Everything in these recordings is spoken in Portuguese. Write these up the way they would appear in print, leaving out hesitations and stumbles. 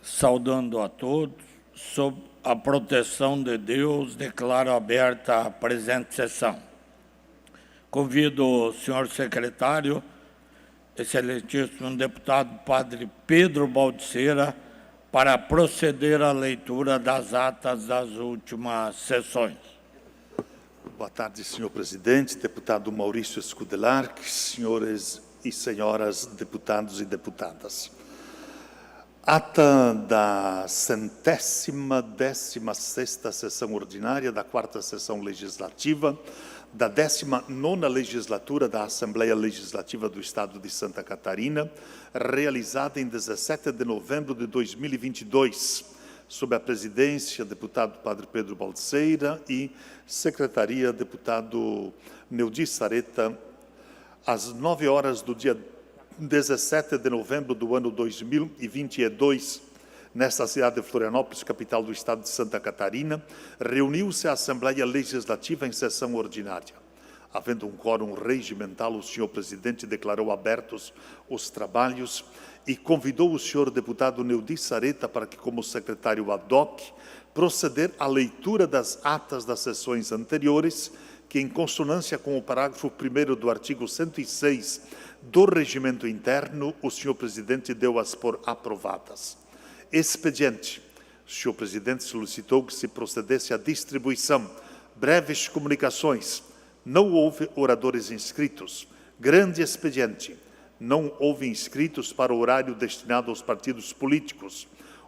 Saudando a todos, sob a proteção de Deus, declaro aberta a presente sessão. Convido o senhor secretário, excelentíssimo deputado Padre Pedro Baldiceira, para proceder à leitura das atas das últimas sessões. Boa tarde, senhor presidente, deputado Maurício Scudelarc, senhores e senhoras deputados e deputadas. Ata da 116ª sessão ordinária da 4ª sessão legislativa da 19ª legislatura da Assembleia Legislativa do Estado de Santa Catarina, realizada em 17 de novembro de 2022, sob a presidência deputado Padre Pedro Baldiceira e secretaria deputado Neudi Sareta, às 9 horas do dia 17 de novembro do ano 2022, nesta cidade de Florianópolis, capital do estado de Santa Catarina, reuniu-se a Assembleia Legislativa em sessão ordinária. Havendo um quórum regimental, o senhor presidente declarou abertos os trabalhos e convidou o senhor deputado Neudi Sareta para que, como secretário ad hoc, proceder à leitura das atas das sessões anteriores, que, em consonância com o parágrafo 1º do artigo 106 do Regimento Interno, o senhor presidente deu-as por aprovadas. Expediente. O senhor presidente solicitou que se procedesse à distribuição. Breves comunicações. Não houve oradores inscritos. Grande expediente. Não houve inscritos para o horário destinado aos partidos políticos.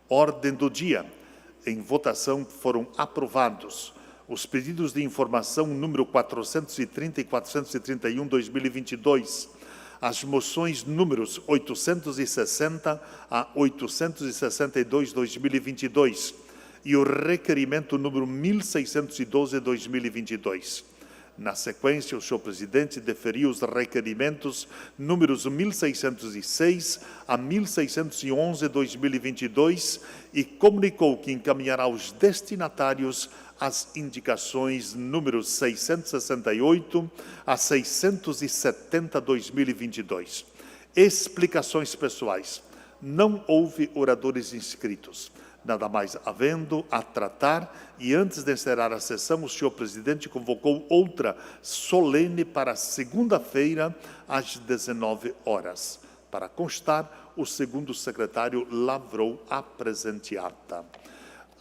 Ordem do dia. Em votação foram aprovados os pedidos de informação número 430 e 431/2022, as moções números 860 a 862/2022 e o requerimento número 1612/2022. Na sequência, o senhor presidente deferiu os requerimentos números 1606 a 1611/2022 e comunicou que encaminhará aos destinatários as indicações números 668 a 670/2022. Explicações pessoais. Não houve oradores inscritos. Nada mais havendo a tratar, e antes de encerrar a sessão, o senhor presidente convocou outra solene para segunda-feira, às 19 horas. Para constar, o segundo secretário lavrou a presente ata.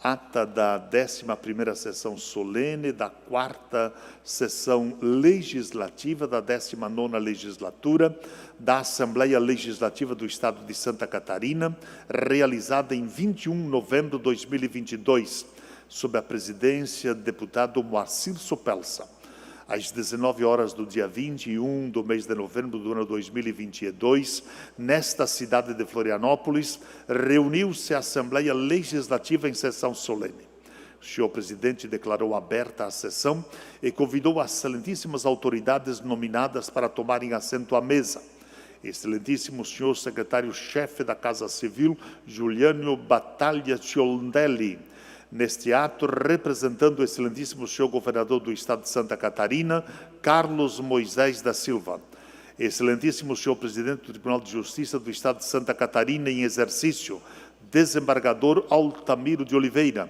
Ata da 11ª sessão solene da 4ª sessão legislativa da 19ª legislatura da Assembleia Legislativa do Estado de Santa Catarina, realizada em 21 de novembro de 2022, sob a presidência do deputado Moacir Sopelsa. Às 19 horas do dia 21 do mês de novembro do ano 2022, nesta cidade de Florianópolis, reuniu-se a Assembleia Legislativa em sessão solene. O senhor presidente declarou aberta a sessão e convidou as excelentíssimas autoridades nominadas para tomarem assento à mesa. Excelentíssimo senhor secretário-chefe da Casa Civil, Juliano Batalha Ciondelli. Neste ato, representando o excelentíssimo senhor governador do estado de Santa Catarina, Carlos Moisés da Silva. Excelentíssimo senhor presidente do Tribunal de Justiça do estado de Santa Catarina em exercício, desembargador Altamiro de Oliveira.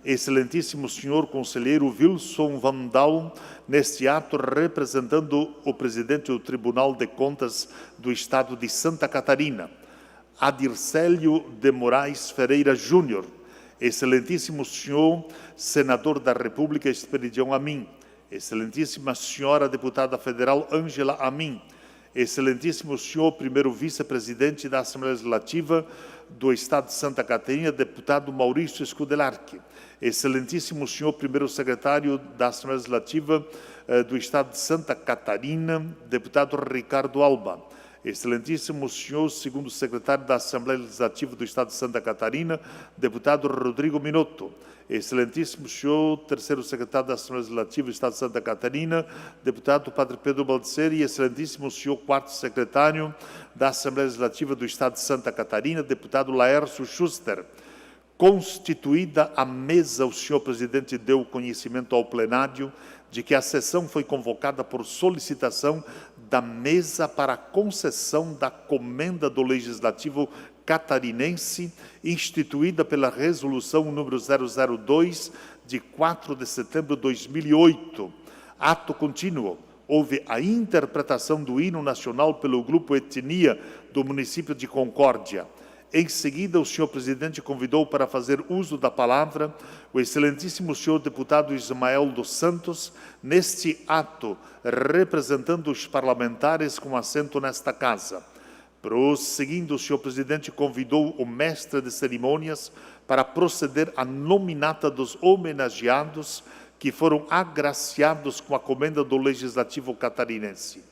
Excelentíssimo senhor conselheiro Wilson Vandal, neste ato representando o presidente do Tribunal de Contas do estado de Santa Catarina. Adircélio de Moraes Ferreira Júnior. Excelentíssimo senhor senador da República Esperidião Amin, excelentíssima senhora deputada federal Ângela Amin, excelentíssimo senhor primeiro vice-presidente da Assembleia Legislativa do Estado de Santa Catarina, deputado Maurício Scudelarc, excelentíssimo senhor primeiro secretário da Assembleia Legislativa do Estado de Santa Catarina, deputado Ricardo Alba, excelentíssimo senhor segundo secretário da Assembleia Legislativa do Estado de Santa Catarina, deputado Rodrigo Minotto, excelentíssimo senhor terceiro secretário da Assembleia Legislativa do Estado de Santa Catarina, deputado Padre Pedro Baldiceira, e excelentíssimo senhor quarto secretário da Assembleia Legislativa do Estado de Santa Catarina, deputado Laércio Schuster. Constituída a mesa, o senhor presidente deu conhecimento ao plenário de que a sessão foi convocada por solicitação da mesa para a concessão da comenda do Legislativo catarinense, instituída pela Resolução número 002, de 4 de setembro de 2008. Ato contínuo, houve a interpretação do hino nacional pelo Grupo Etnia do município de Concórdia. Em seguida, o senhor presidente convidou para fazer uso da palavra o excelentíssimo senhor deputado Ismael dos Santos, neste ato, representando os parlamentares com assento nesta casa. Prosseguindo, o senhor presidente convidou o mestre de cerimônias para proceder à nominata dos homenageados que foram agraciados com a comenda do Legislativo catarinense.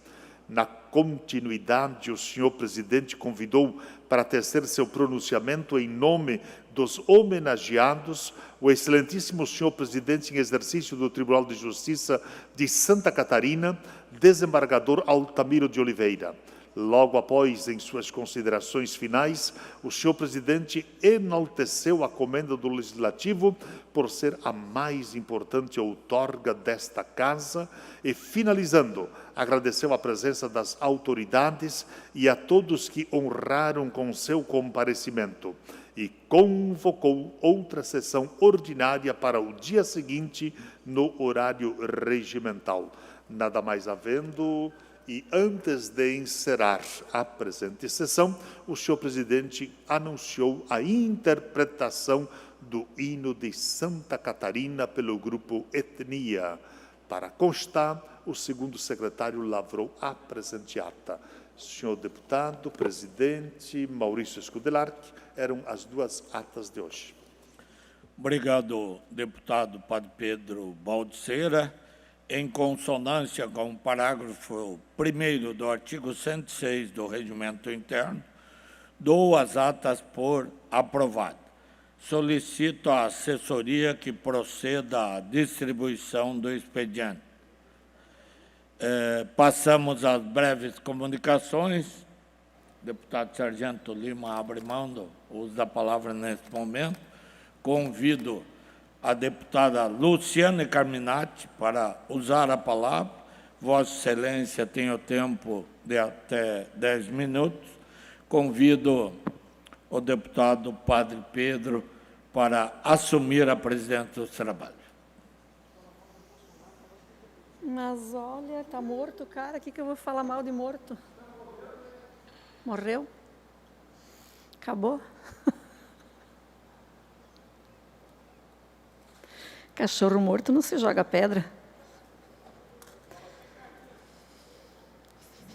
Na continuidade, o senhor presidente convidou para tecer seu pronunciamento em nome dos homenageados o excelentíssimo senhor presidente em exercício do Tribunal de Justiça de Santa Catarina, desembargador Altamiro de Oliveira. Logo após, em suas considerações finais, o senhor presidente enalteceu a comenda do Legislativo por ser a mais importante outorga desta casa e, finalizando, agradeceu a presença das autoridades e a todos que honraram com seu comparecimento e convocou outra sessão ordinária para o dia seguinte, no horário regimental. Nada mais havendo... E antes de encerrar a presente sessão, o senhor presidente anunciou a interpretação do hino de Santa Catarina pelo Grupo Etnia. Para constar, o segundo secretário lavrou a presente ata. Senhor deputado, presidente, Maurício Scudelarque, eram as duas atas de hoje. Obrigado, deputado Padre Pedro Baldiceira. Em consonância com o parágrafo 1º do artigo 106 do Regimento Interno, dou as atas por aprovado. Solicito à assessoria que proceda à distribuição do expediente. Passamos às breves comunicações. Deputado Sargento Lima abre mão do uso da palavra neste momento. Convido a deputada Luciane Carminati para usar a palavra. Vossa Excelência tem o tempo de até 10 minutos. Convido o deputado Padre Pedro para assumir a presidência dos trabalhos. Mas olha, está morto o cara, o que eu vou falar mal de morto? Morreu? Acabou? Cachorro morto não se joga pedra.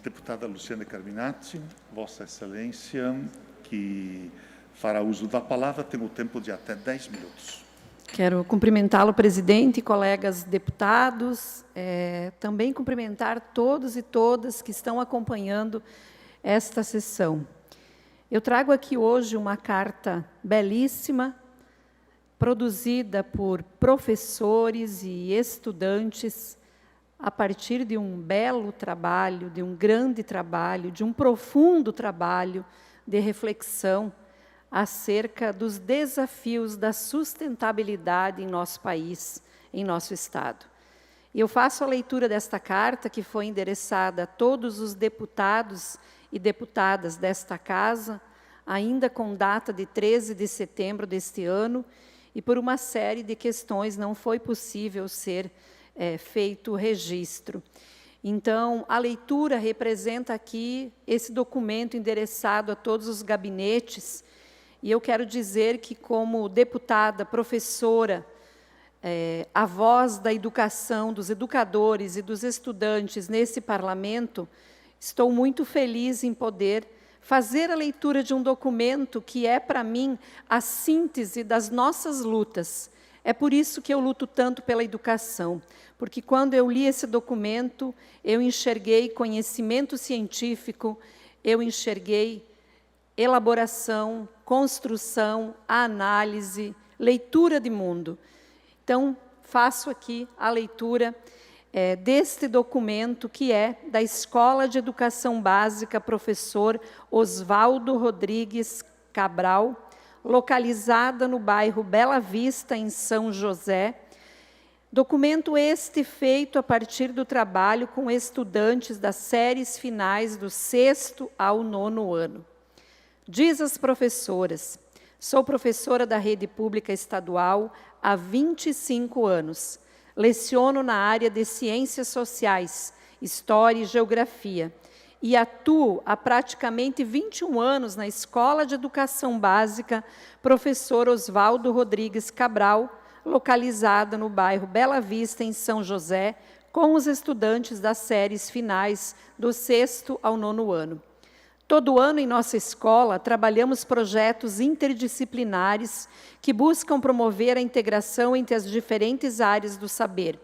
Deputada Luciane Carminati, Vossa Excelência, que fará uso da palavra, tem o tempo de até 10 minutos. Quero cumprimentá-lo, presidente, colegas deputados, também cumprimentar todos e todas que estão acompanhando esta sessão. Eu trago aqui hoje uma carta belíssima, produzida por professores e estudantes, a partir de um belo trabalho, de um grande trabalho, de um profundo trabalho de reflexão acerca dos desafios da sustentabilidade em nosso país, em nosso Estado. E eu faço a leitura desta carta, que foi endereçada a todos os deputados e deputadas desta casa, ainda com data de 13 de setembro deste ano, e por uma série de questões não foi possível ser feito o registro. Então, a leitura representa aqui esse documento endereçado a todos os gabinetes, e eu quero dizer que, como deputada, professora, a voz da educação, dos educadores e dos estudantes nesse parlamento, estou muito feliz em poder fazer a leitura de um documento que é, para mim, a síntese das nossas lutas. É por isso que eu luto tanto pela educação, porque quando eu li esse documento, eu enxerguei conhecimento científico, eu enxerguei elaboração, construção, análise, leitura de mundo. Então, faço aqui a leitura deste documento, que é da Escola de Educação Básica Professor Oswaldo Rodrigues Cabral, localizada no bairro Bela Vista, em São José. Documento este feito a partir do trabalho com estudantes das séries finais do 6º ao 9º ano. Diz às professoras: sou professora da rede pública estadual há 25 anos. Leciono na área de ciências sociais, história e geografia, e atuo há praticamente 21 anos na Escola de Educação Básica Professor Oswaldo Rodrigues Cabral, localizada no bairro Bela Vista, em São José, com os estudantes das séries finais do 6º ao 9º ano. Todo ano, em nossa escola, trabalhamos projetos interdisciplinares que buscam promover a integração entre as diferentes áreas do saber.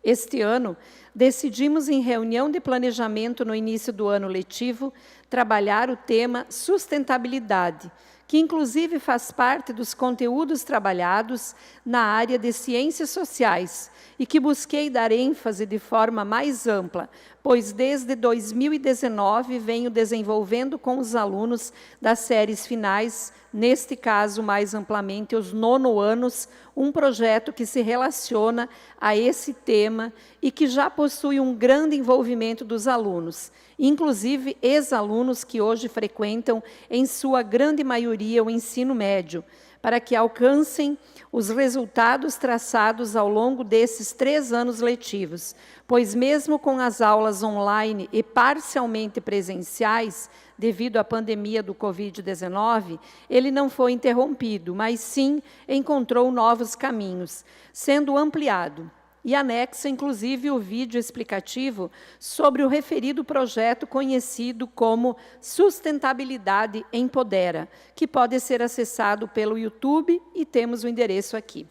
Este ano, decidimos, em reunião de planejamento no início do ano letivo, trabalhar o tema sustentabilidade, que inclusive faz parte dos conteúdos trabalhados na área de ciências sociais e que busquei dar ênfase de forma mais ampla, pois desde 2019 venho desenvolvendo com os alunos das séries finais, neste caso mais amplamente os 9º anos, um projeto que se relaciona a esse tema e que já possui um grande envolvimento dos alunos, inclusive ex-alunos que hoje frequentam, em sua grande maioria, o ensino médio, para que alcancem os resultados traçados ao longo desses 3 anos letivos, pois mesmo com as aulas online e parcialmente presenciais, devido à pandemia do Covid-19, ele não foi interrompido, mas sim encontrou novos caminhos, sendo ampliado. E anexa, inclusive, o vídeo explicativo sobre o referido projeto conhecido como Sustentabilidade Empodera, que pode ser acessado pelo YouTube e temos o endereço aqui.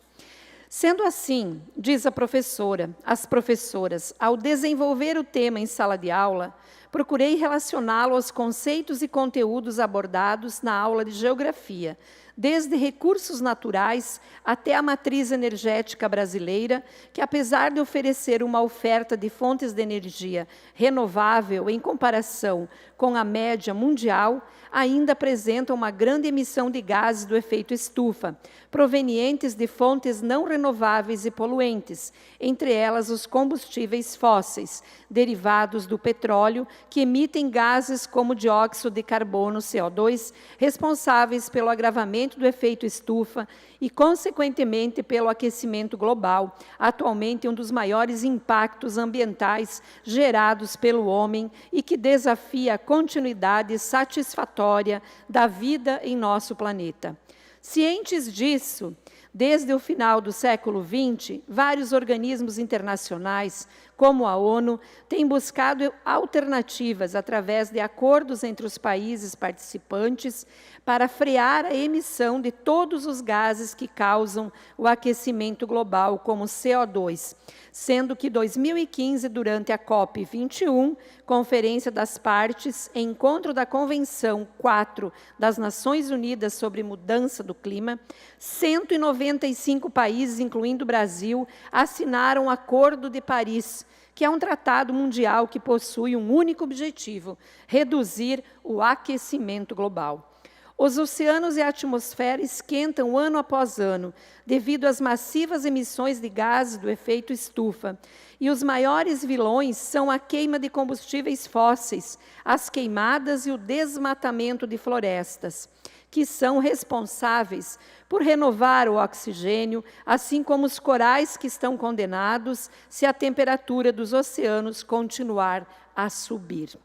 Sendo assim, diz a professora, as professoras, ao desenvolver o tema em sala de aula, procurei relacioná-lo aos conceitos e conteúdos abordados na aula de geografia, desde recursos naturais até a matriz energética brasileira, que, apesar de oferecer uma oferta de fontes de energia renovável em comparação com a média mundial, ainda apresenta uma grande emissão de gases do efeito estufa, provenientes de fontes não renováveis e poluentes, entre elas os combustíveis fósseis, derivados do petróleo, que emitem gases como dióxido de carbono, CO2, responsáveis pelo agravamento do efeito estufa e, consequentemente, pelo aquecimento global, atualmente um dos maiores impactos ambientais gerados pelo homem e que desafia a continuidade satisfatória da vida em nosso planeta. Cientes disso, desde o final do século XX, vários organismos internacionais, como a ONU, têm buscado alternativas através de acordos entre os países participantes para frear a emissão de todos os gases que causam o aquecimento global, como CO2, sendo que 2015, durante a COP21, Conferência das Partes, encontro da Convenção 4 das Nações Unidas sobre Mudança do Clima, 195 países, incluindo o Brasil, assinaram o Acordo de Paris, que é um tratado mundial que possui um único objetivo: reduzir o aquecimento global. Os oceanos e a atmosfera esquentam ano após ano, devido às massivas emissões de gases do efeito estufa. E os maiores vilões são a queima de combustíveis fósseis, as queimadas e o desmatamento de florestas, que são responsáveis por renovar o oxigênio, assim como os corais que estão condenados se a temperatura dos oceanos continuar a subir.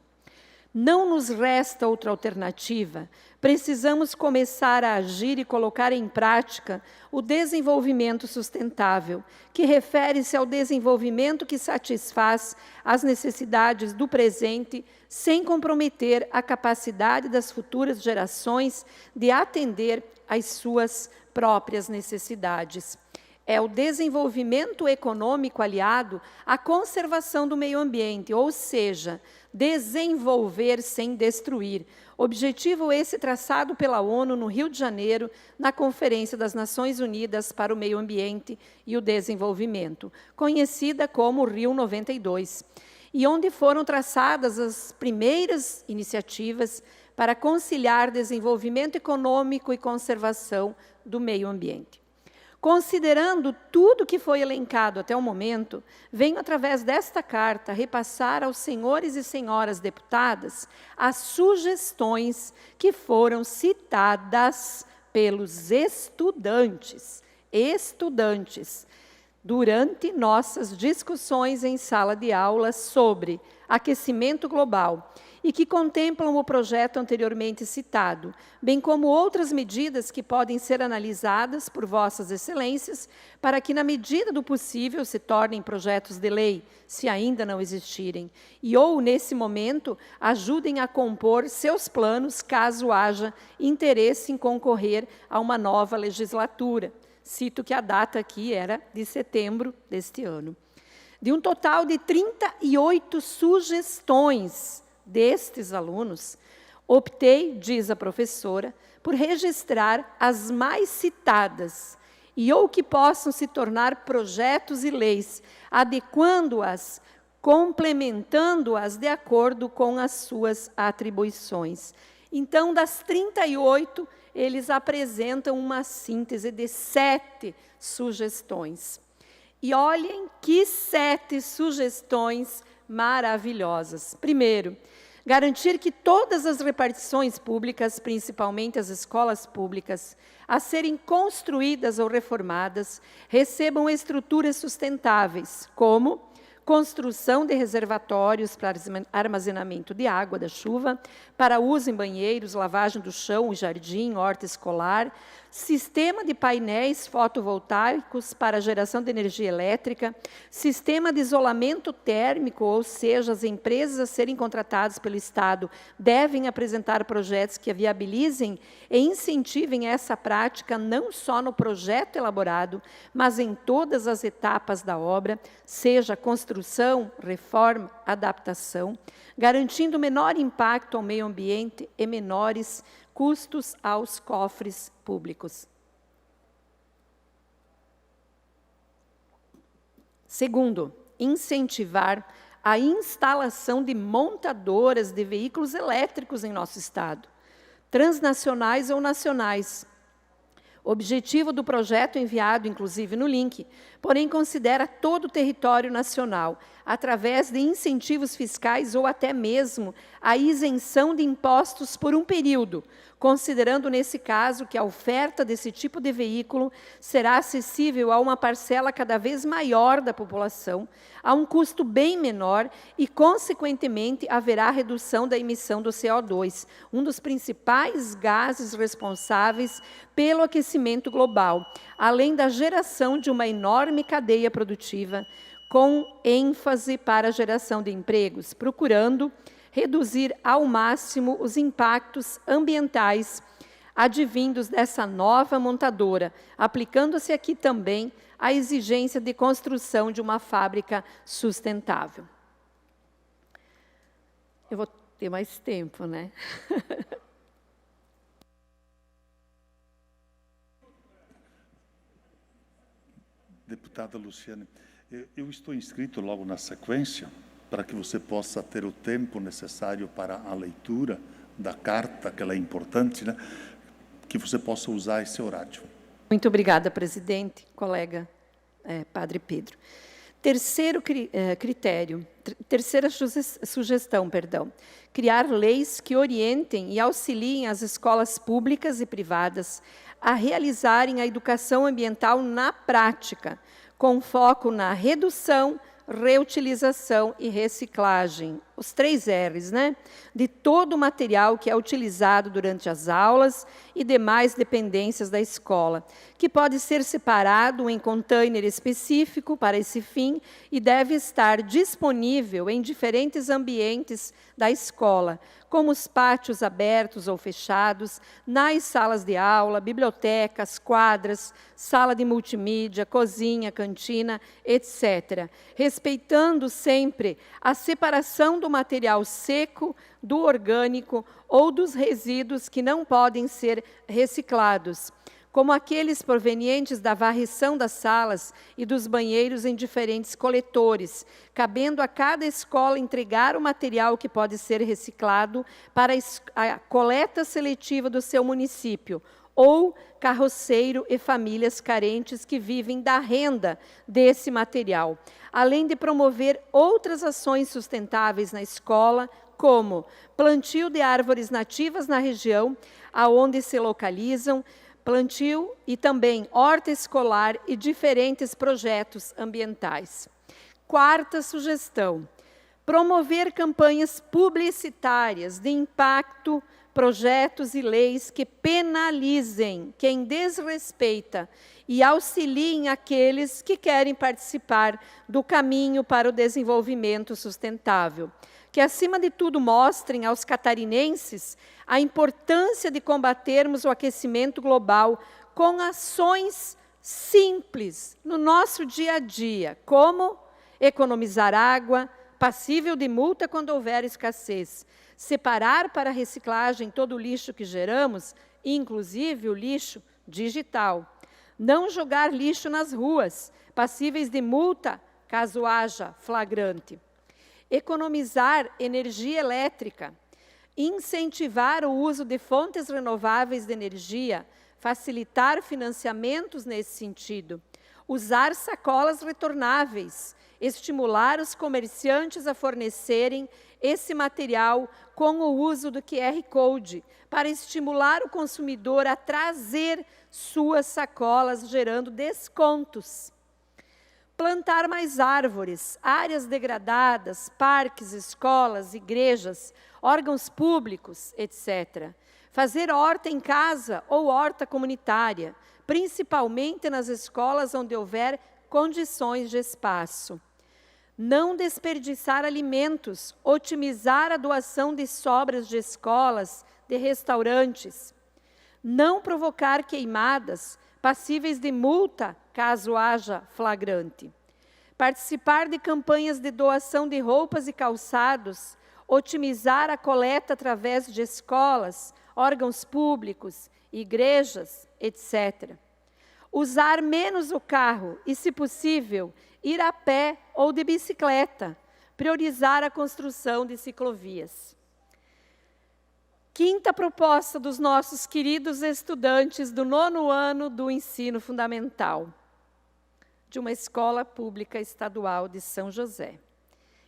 Não nos resta outra alternativa. Precisamos começar a agir e colocar em prática o desenvolvimento sustentável, que refere-se ao desenvolvimento que satisfaz as necessidades do presente, sem comprometer a capacidade das futuras gerações de atender às suas próprias necessidades. É o desenvolvimento econômico aliado à conservação do meio ambiente, ou seja, desenvolver sem destruir. Objetivo esse traçado pela ONU no Rio de Janeiro, na Conferência das Nações Unidas para o Meio Ambiente e o Desenvolvimento, conhecida como Rio 92, e onde foram traçadas as primeiras iniciativas para conciliar desenvolvimento econômico e conservação do meio ambiente. Considerando tudo que foi elencado até o momento, venho, através desta carta, repassar aos senhores e senhoras deputadas as sugestões que foram citadas pelos estudantes, durante nossas discussões em sala de aula sobre aquecimento global e que contemplam o projeto anteriormente citado, bem como outras medidas que podem ser analisadas por vossas excelências para que, na medida do possível, se tornem projetos de lei, se ainda não existirem, e ou, nesse momento, ajudem a compor seus planos caso haja interesse em concorrer a uma nova legislatura. Cito que a data aqui era de setembro deste ano. De um total de 38 sugestões destes alunos, optei, diz a professora, por registrar as mais citadas e ou que possam se tornar projetos e leis, adequando-as, complementando-as de acordo com as suas atribuições. Então, das 38, eles apresentam uma síntese de 7 sugestões. E olhem que 7 sugestões maravilhosas. Primeiro, garantir que todas as repartições públicas, principalmente as escolas públicas, a serem construídas ou reformadas, recebam estruturas sustentáveis, como construção de reservatórios para armazenamento de água da chuva, para uso em banheiros, lavagem do chão, jardim, horta escolar, sistema de painéis fotovoltaicos para geração de energia elétrica, sistema de isolamento térmico, ou seja, as empresas a serem contratadas pelo Estado devem apresentar projetos que viabilizem e incentivem essa prática não só no projeto elaborado, mas em todas as etapas da obra, seja construção, reforma, adaptação, garantindo menor impacto ao meio ambiente e menores custos aos cofres públicos. Segundo, incentivar a instalação de montadoras de veículos elétricos em nosso estado, transnacionais ou nacionais. Objetivo do projeto enviado, inclusive, no link, porém considera todo o território nacional, através de incentivos fiscais ou até mesmo a isenção de impostos por um período, considerando, nesse caso, que a oferta desse tipo de veículo será acessível a uma parcela cada vez maior da população, a um custo bem menor e, consequentemente, haverá redução da emissão do CO2, um dos principais gases responsáveis pelo aquecimento global, além da geração de uma enorme cadeia produtiva, com ênfase para a geração de empregos, procurando reduzir ao máximo os impactos ambientais advindos dessa nova montadora, aplicando-se aqui também a exigência de construção de uma fábrica sustentável. Eu vou ter mais tempo, né? Deputada Luciane, eu estou inscrito logo na sequência, para que você possa ter o tempo necessário para a leitura da carta, que ela é importante, né? Que você possa usar esse horário. Muito obrigada, presidente, colega Padre Pedro. Terceira sugestão, criar leis que orientem e auxiliem as escolas públicas e privadas a realizarem a educação ambiental na prática, com foco na redução, reutilização e reciclagem, os 3 R's, né? De todo o material que é utilizado durante as aulas e demais dependências da escola, que pode ser separado em container específico para esse fim e deve estar disponível em diferentes ambientes da escola, como os pátios abertos ou fechados, nas salas de aula, bibliotecas, quadras, sala de multimídia, cozinha, cantina, etc., respeitando sempre a separação do material seco, do orgânico ou dos resíduos que não podem ser reciclados, como aqueles provenientes da varrição das salas e dos banheiros em diferentes coletores, cabendo a cada escola entregar o material que pode ser reciclado para a coleta seletiva do seu município, ou carroceiro e famílias carentes que vivem da renda desse material, além de promover outras ações sustentáveis na escola, como plantio de árvores nativas na região aonde se localizam, plantio e também horta escolar e diferentes projetos ambientais. Quarta sugestão: promover campanhas publicitárias de impacto, projetos e leis que penalizem quem desrespeita e auxiliem aqueles que querem participar do caminho para o desenvolvimento sustentável. Que, acima de tudo, mostrem aos catarinenses a importância de combatermos o aquecimento global com ações simples no nosso dia a dia, como economizar água, passível de multa quando houver escassez, separar para reciclagem todo o lixo que geramos, inclusive o lixo digital, não jogar lixo nas ruas, passíveis de multa caso haja flagrante, economizar energia elétrica, incentivar o uso de fontes renováveis de energia, facilitar financiamentos nesse sentido, usar sacolas retornáveis, estimular os comerciantes a fornecerem esse material com o uso do QR Code, para estimular o consumidor a trazer suas sacolas, gerando descontos. Plantar mais árvores, áreas degradadas, parques, escolas, igrejas, órgãos públicos, etc. Fazer horta em casa ou horta comunitária, principalmente nas escolas onde houver condições de espaço. Não desperdiçar alimentos, otimizar a doação de sobras de escolas, de restaurantes. Não provocar queimadas, passíveis de multa, caso haja flagrante. Participar de campanhas de doação de roupas e calçados, otimizar a coleta através de escolas, órgãos públicos, igrejas, etc. Usar menos o carro e, se possível, ir a pé ou de bicicleta, priorizar a construção de ciclovias. Quinta proposta dos nossos queridos estudantes do 9º ano do ensino fundamental, de uma escola pública estadual de São José.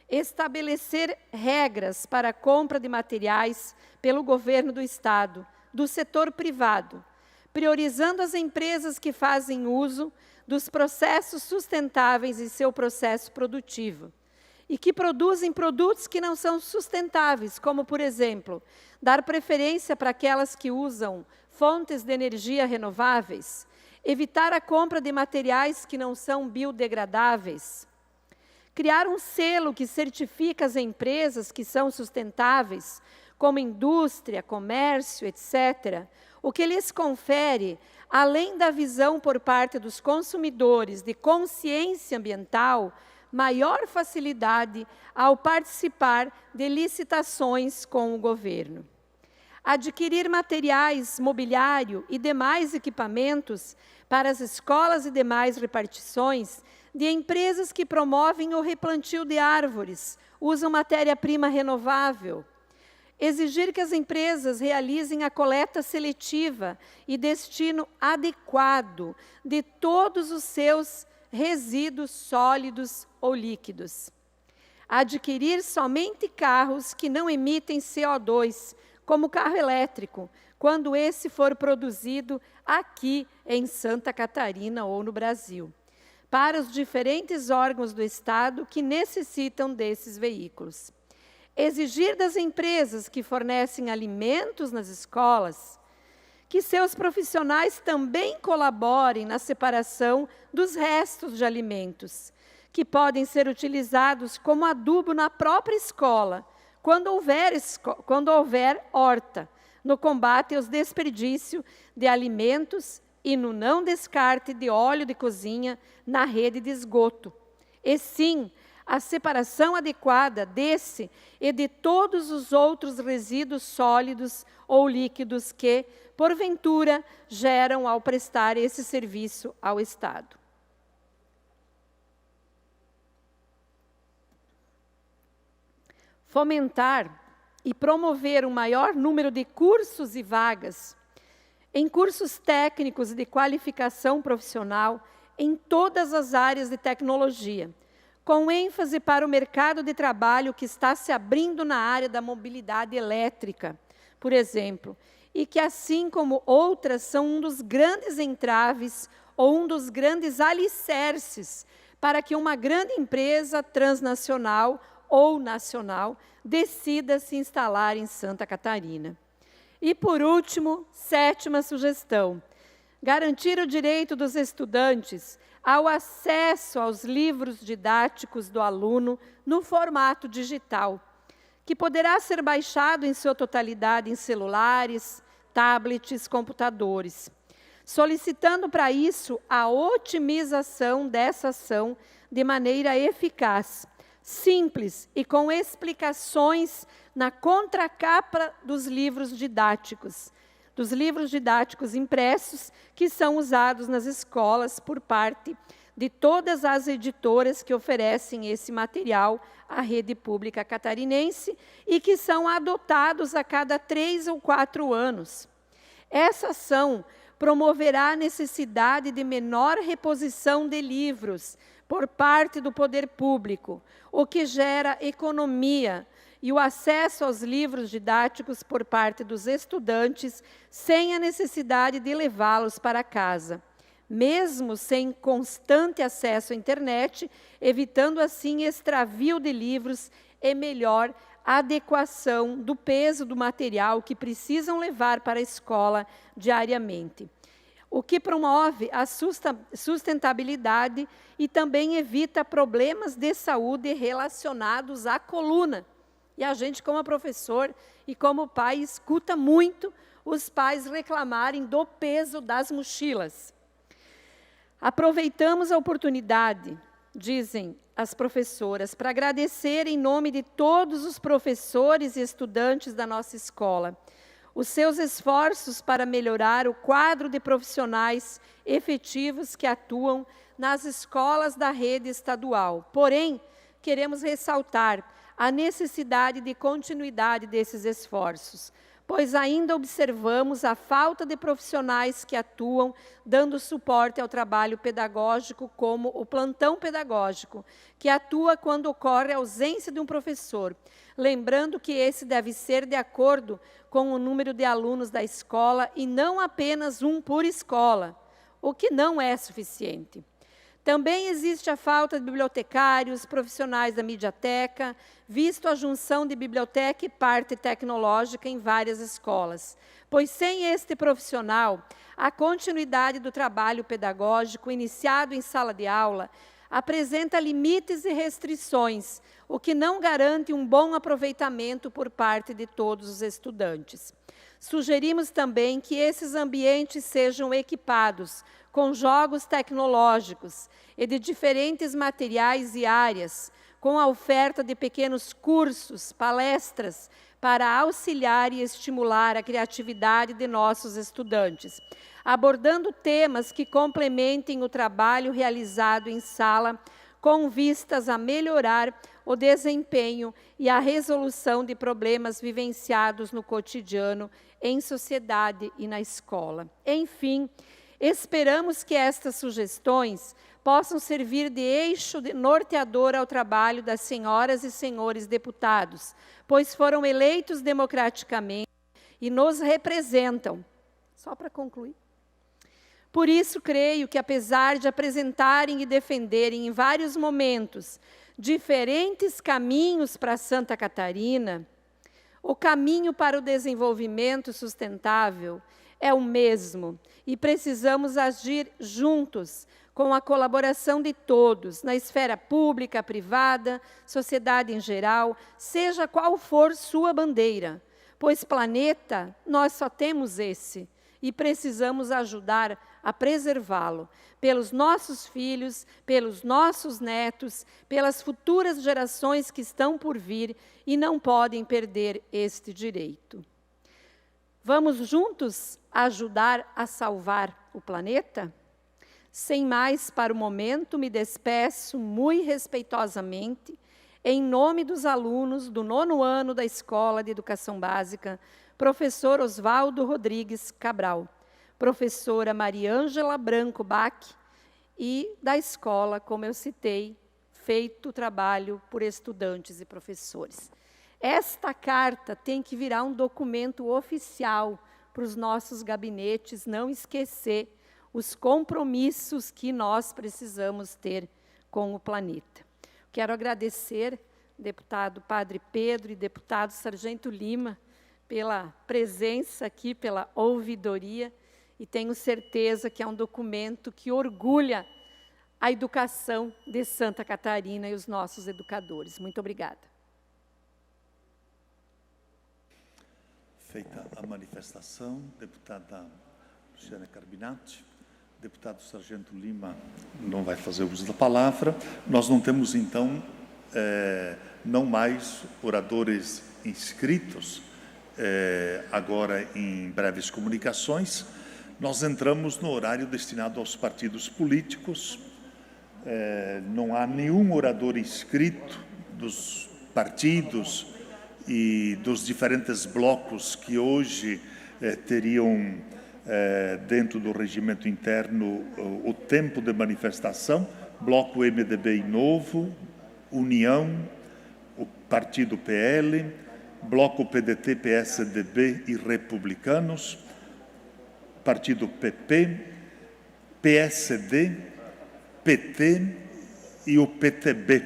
Estabelecer regras para a compra de materiais pelo governo do Estado, do setor privado, priorizando as empresas que fazem uso dos processos sustentáveis em seu processo produtivo e que produzem produtos que não são sustentáveis, como, por exemplo, dar preferência para aquelas que usam fontes de energia renováveis, evitar a compra de materiais que não são biodegradáveis, criar um selo que certifica as empresas que são sustentáveis, como indústria, comércio, etc., o que lhes confere, além da visão por parte dos consumidores de consciência ambiental, maior facilidade ao participar de licitações com o governo. Adquirir materiais, mobiliário e demais equipamentos para as escolas e demais repartições de empresas que promovem o replantio de árvores, usam matéria-prima renovável. Exigir que as empresas realizem a coleta seletiva e destino adequado de todos os seus resíduos sólidos ou líquidos. Adquirir somente carros que não emitem CO2, como carro elétrico, quando esse for produzido aqui em Santa Catarina ou no Brasil, para os diferentes órgãos do Estado que necessitam desses veículos. Exigir das empresas que fornecem alimentos nas escolas que seus profissionais também colaborem na separação dos restos de alimentos, que podem ser utilizados como adubo na própria escola, quando houver horta, no combate aos desperdícios de alimentos e no não descarte de óleo de cozinha na rede de esgoto. E sim, a separação adequada desse e de todos os outros resíduos sólidos ou líquidos que, porventura, geram ao prestar esse serviço ao Estado. Fomentar e promover um maior número de cursos e vagas em cursos técnicos de qualificação profissional em todas as áreas de tecnologia, com ênfase para o mercado de trabalho que está se abrindo na área da mobilidade elétrica, por exemplo, e que, assim como outras, são um dos grandes entraves ou um dos grandes alicerces para que uma grande empresa transnacional ou nacional decida se instalar em Santa Catarina. E, por último, 7ª sugestão: garantir o direito dos estudantes ao acesso aos livros didáticos do aluno no formato digital, que poderá ser baixado em sua totalidade em celulares, tablets, computadores, solicitando para isso a otimização dessa ação de maneira eficaz, simples e com explicações na contracapa dos livros didáticos impressos que são usados nas escolas por parte de todas as editoras que oferecem esse material à rede pública catarinense e que são adotados a cada 3 ou 4 anos. Essa ação promoverá a necessidade de menor reposição de livros por parte do poder público, o que gera economia e o acesso aos livros didáticos por parte dos estudantes sem a necessidade de levá-los para casa, mesmo sem constante acesso à internet, evitando assim extravio de livros e melhor adequação do peso do material que precisam levar para a escola diariamente, o que promove a sustentabilidade e também evita problemas de saúde relacionados à coluna. E a gente, como professor e como pai, escuta muito os pais reclamarem do peso das mochilas. Aproveitamos a oportunidade, dizem as professoras, para agradecer em nome de todos os professores e estudantes da nossa escola os seus esforços para melhorar o quadro de profissionais efetivos que atuam nas escolas da rede estadual. Porém, queremos ressaltar a necessidade de continuidade desses esforços, pois ainda observamos a falta de profissionais que atuam dando suporte ao trabalho pedagógico, como o plantão pedagógico, que atua quando ocorre a ausência de um professor, lembrando que esse deve ser de acordo com o número de alunos da escola e não apenas um por escola, o que não é suficiente. Também existe a falta de bibliotecários, profissionais da mediateca, visto a junção de biblioteca e parte tecnológica em várias escolas, pois sem este profissional, a continuidade do trabalho pedagógico iniciado em sala de aula apresenta limites e restrições, o que não garante um bom aproveitamento por parte de todos os estudantes. Sugerimos também que esses ambientes sejam equipados com jogos tecnológicos e de diferentes materiais e áreas, com a oferta de pequenos cursos, palestras, para auxiliar e estimular a criatividade de nossos estudantes, abordando temas que complementem o trabalho realizado em sala, com vistas a melhorar o desempenho e a resolução de problemas vivenciados no cotidiano, em sociedade e na escola. Enfim, esperamos que estas sugestões possam servir de eixo norteador ao trabalho das senhoras e senhores deputados, pois foram eleitos democraticamente e nos representam. Só para concluir. Por isso, creio que, apesar de apresentarem e defenderem em vários momentos diferentes caminhos para Santa Catarina, o caminho para o desenvolvimento sustentável é o mesmo e precisamos agir juntos, com a colaboração de todos, na esfera pública, privada, sociedade em geral, seja qual for sua bandeira, pois planeta nós só temos esse e precisamos ajudar a preservá-lo, pelos nossos filhos, pelos nossos netos, pelas futuras gerações que estão por vir e não podem perder este direito. Vamos juntos ajudar a salvar o planeta? Sem mais, para o momento, me despeço muito respeitosamente, em nome dos alunos do 9º ano da Escola de Educação Básica, professor Oswaldo Rodrigues Cabral, professora Mariângela Branco Bach, e da escola, como eu citei, feito trabalho por estudantes e professores. Esta carta tem que virar um documento oficial para os nossos gabinetes não esquecer os compromissos que nós precisamos ter com o planeta. Quero agradecer, deputado Padre Pedro e deputado Sargento Lima, pela presença aqui, pela ouvidoria, e tenho certeza que é um documento que orgulha a educação de Santa Catarina e os nossos educadores. Muito obrigada. Feita a manifestação, deputada Luciana Carbinati, deputado Sargento Lima não vai fazer uso da palavra. Nós não temos, então, não mais oradores inscritos, agora em breves comunicações. Nós entramos no horário destinado aos partidos políticos. Não há nenhum orador inscrito dos partidos e dos diferentes blocos que hoje teriam, dentro do regimento interno, o tempo de manifestação. Bloco MDB e Novo, União, o Partido PL, Bloco PDT, PSDB e Republicanos, Partido PP, PSD, PT e o PTB.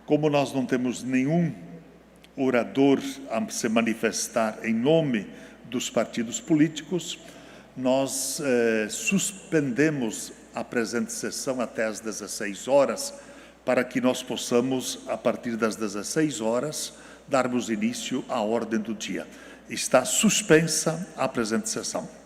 Como nós não temos nenhum orador a se manifestar em nome dos partidos políticos, nós suspendemos a presente sessão até às 16 horas, para que nós possamos, a partir das 16 horas, darmos início à ordem do dia. Está suspensa a presente sessão.